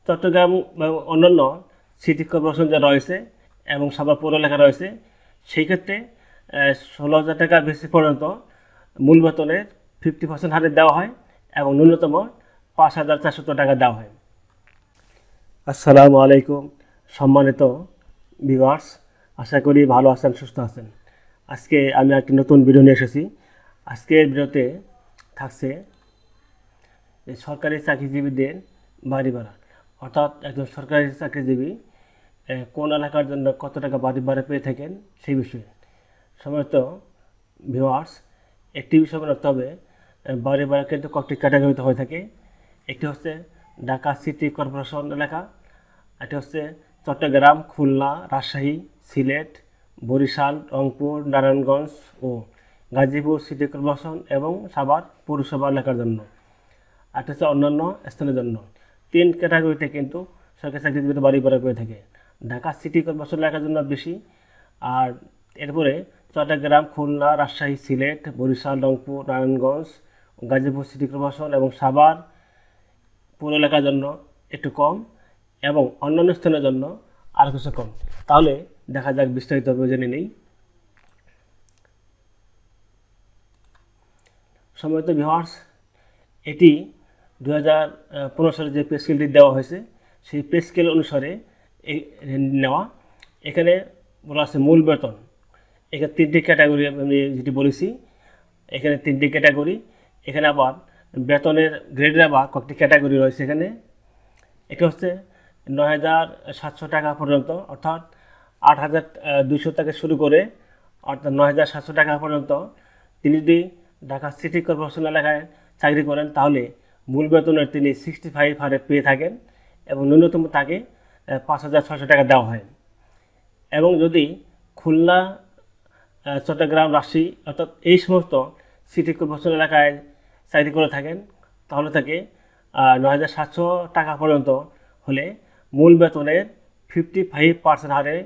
চট্টগ্রাম এবং অন্যান্য city corporation যা রয়েছে এবং সাভার পৌর এলাকা রয়েছে, সেই ক্ষেত্রে 16,000 টাকা বেসিক পর্যন্ত মূল বেতনের 50% হারে দেওয়া হয় এবং ন্যূনতম 5,400 টাকা দেওয়া হয়। আসসালামু আলাইকুম সম্মানিত ভিউয়ার্স, আশা করি ভালো আছেন, সুস্থ আছেন। আজকে আমি একটি নতুন ভিডিও নিয়ে এসেছি। আজকের ভিডিওতে থাকছে সরকারি চাকরিজীবীদের বাড়ি ভাড়া, অর্থাৎ একজন সরকারি চাকরিজীবী কোন এলাকার জন্য কত টাকা বাড়ি ভাড়া পেয়ে থাকেন সেই বিষয়ে। সম্মানিত ভিউয়ার্স, একটি বিষয় মনে রাখতে হবে, বাড়ি ভাড়া কিন্তু কয়েকটি ক্যাটাগরিতে হয়ে থাকে। একটি হচ্ছে ঢাকা সিটি কর্পোরেশন এলাকা, এটি হচ্ছে চট্টগ্রাম, খুলনা, রাজশাহী, সিলেট, বরিশাল, রংপুর, নারায়ণগঞ্জ ও গাজীপুর সিটি কর্পোরেশন এবং সাভার পৌরসভা এলাকার জন্য। আর হচ্ছে অন্যান্য স্থানের জন্য। 3 ক্যাটাগরিতে কিন্তু সরকারি চাকরিজীবীদের বাড়ি ভাড়া পেয়ে থাকে। ঢাকা সিটি কর্পোরেশন এলাকার জন্য বেশি, আর এরপরে চট্টগ্রাম, খুলনা, রাজশাহী, সিলেট, বরিশাল, রংপুর, নারায়ণগঞ্জ, গাজীপুর সিটি কর্পোরেশন এবং সাভার পৌর এলাকার জন্য একটু কম এবং অন্যান্য স্থানের জন্য আরও কিছু কম। তাহলে দেখা যাক বিস্তারিতভাবে জেনে নেই। সম্মানিত ভিউয়ার্স, এটি 2015 সালে যে পে স্কেলটি দেওয়া হয়েছে সেই পে স্কেল অনুসারে নেওয়া। এখানে বলা আছে মূল বেতন। এখানে 3টি ক্যাটাগরি আমি যেটি বলেছি, এখানে 3টি ক্যাটাগরি। এখানে আবার বেতনের গ্রেডের আবার কয়েকটি ক্যাটাগরি রয়েছে। এখানে এটা হচ্ছে 9,700 টাকা পর্যন্ত, অর্থাৎ 8,200 থেকে শুরু করে অর্থাৎ 9,700 টাকা পর্যন্ত। তিনি যদি ঢাকা সিটি কর্পোরেশন এলাকায় চাকরি করেন তাহলে মূল বেতনের তিনি 65 হারে পেয়ে থাকেন এবং ন্যূনতম তাকে 5,600 টাকা দেওয়া হয়। এবং যদি খুলনা, চট্টগ্রাম, রাজশাহী অর্থাৎ এই সমস্ত সিটি কর্পোরেশন এলাকায় চাকরি করে থাকেন তাহলে তাকে 9,700 টাকা পর্যন্ত হলে মূল বেতনের 55% হারে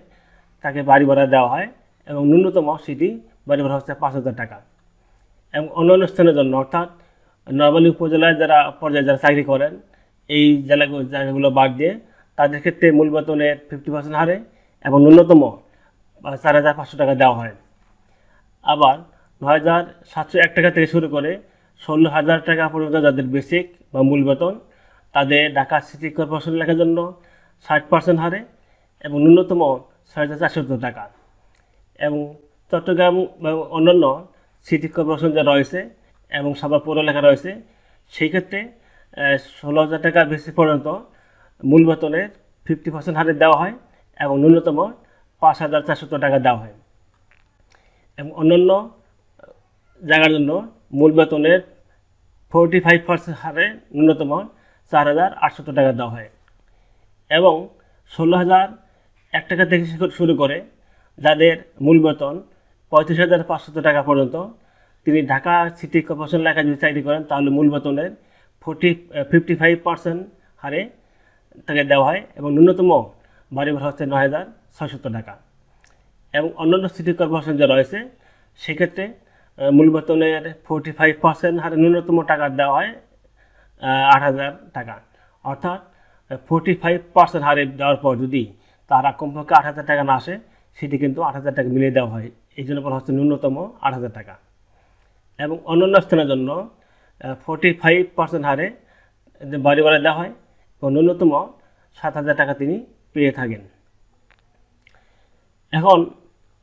তাকে বাড়ি ভাড়া দেওয়া হয় এবং ন্যূনতম সেটি বাড়ি ভাড়া হচ্ছে 5,000 টাকা। এবং অন্যান্য স্থানের জন্য, অর্থাৎ নরমালি উপজেলায় যারা পর্যায়ে যারা চাকরি করেন এই জায়গাগুলো বাদ দিয়ে তাদের ক্ষেত্রে মূল বেতনের 50% হারে এবং ন্যূনতম 4,500 টাকা দেওয়া হয়। আবার 9,701 টাকা থেকে শুরু করে 16,000 টাকা পর্যন্ত যাদের বেসিক বা মূল বেতন, তাদের ঢাকা সিটি কর্পোরেশন এলাকার জন্য 60% হারে এবং ন্যূনতম 6,400 টাকা। এবং চট্টগ্রাম বা অন্যান্য সিটি কর্পোরেশন যা রয়েছে এবং সাভার পৌর এলাকা রয়েছে, সেই ক্ষেত্রে 16,000 টাকা বেসিক পর্যন্ত মূল বেতনের 50% হারে দেওয়া হয় এবং ন্যূনতম 5,400 টাকা দেওয়া হয়। এবং অন্যান্য জায়গার জন্য মূল বেতনের 45% হারে ন্যূনতম 4,800 টাকা দেওয়া হয়। এবং 16,001 টাকা থেকে শুরু করে যাদের মূল বেতন 35,500 টাকা পর্যন্ত, তিনি ঢাকা সিটি কর্পোরেশন এলাকায় যদি চাকরি করেন তাহলে মূল বেতনের 55% হারে তাকে দেওয়া হয় এবং ন্যূনতম বাড়ি ভাড়া হচ্ছে 9,600 টাকা। এবং অন্যান্য সিটি কর্পোরেশন যা রয়েছে সেক্ষেত্রে মূল বেতনের 45% হারে ন্যূনতম টাকা দেওয়া হয় 8,000 টাকা। অর্থাৎ 45% হারে দেওয়ার পর যদি তারা কমপক্ষে 8,000 টাকা না আসে, সেটি কিন্তু 8,000 টাকা মিলিয়ে দেওয়া হয়। এই জন্য বলা হচ্ছে ন্যূনতম 8,000 টাকা। এবং অন্যান্য স্থানের জন্য 45% হারে বাড়ি ভাড়া দেওয়া হয় এবং ন্যূনতম 7,000 টাকা তিনি পেয়ে থাকেন। এখন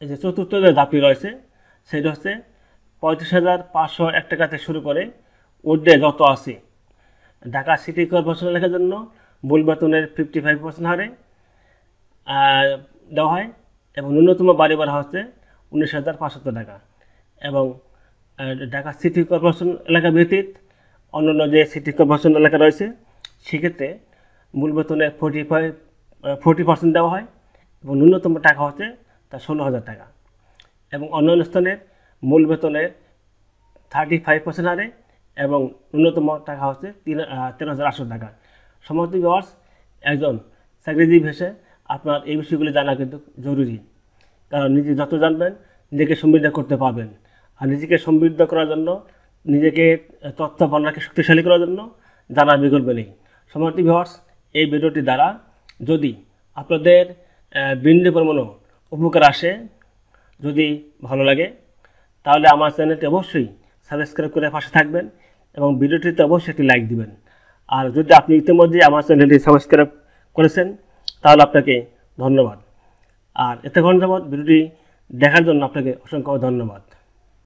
এই যে চতুর্থ যে ধাপটি রয়েছে সেটা হচ্ছে 35,501 টাকা থেকে শুরু করে ঊর্ধ্বে যত আছে ঢাকা সিটি কর্পোরেশন এলাকার জন্য মূল বেতনের 55% হারে দেওয়া হয় এবং ন্যূনতম বাড়ি ভাড়া হচ্ছে 19,500 টাকা। এবং ঢাকা সিটি কর্পোরেশন এলাকা ব্যতীত অন্যান্য যে সিটি কর্পোরেশন এলাকা রয়েছে সেক্ষেত্রে মূল বেতনের 40% দেওয়া হয় এবং ন্যূনতম টাকা হচ্ছে তা 16,000 টাকা। এবং অন্যান্য স্থানের মূল বেতনের 35% হারে এবং ন্যূনতম টাকা হচ্ছে 13,800 টাকা। সম্মানিত ভিউয়ার্স, একজন চাকরিজীবী হিসেবে আপনার এই বিষয়গুলি জানা কিন্তু জরুরি, কারণ নিজে যত জানবেন নিজেকে সমৃদ্ধ করতে পারবেন। আর নিজেকে সমৃদ্ধ করার জন্য, নিজেকে তথ্য ভান্ডারকে শক্তিশালী করার জন্য জানার বিকল্প নেই। সম্মানিত ভিউয়ার্স, এই ভিডিওটি দ্বারা যদি আপনাদের বিন্দু পরিমাণও উপকার আসে, যদি ভালো লাগে, তাহলে আমার চ্যানেলটি অবশ্যই সাবস্ক্রাইব করে পাশে থাকবেন এবং ভিডিওটিতে অবশ্যই একটি লাইক দিবেন। আর যদি আপনি ইতিমধ্যে আমার চ্যানেলটি সাবস্ক্রাইব করেছেন তাহলে আপনাকে ধন্যবাদ। আর এতক্ষণ যাবৎ ভিডিওটি দেখার জন্য আপনাকে অসংখ্য ধন্যবাদ।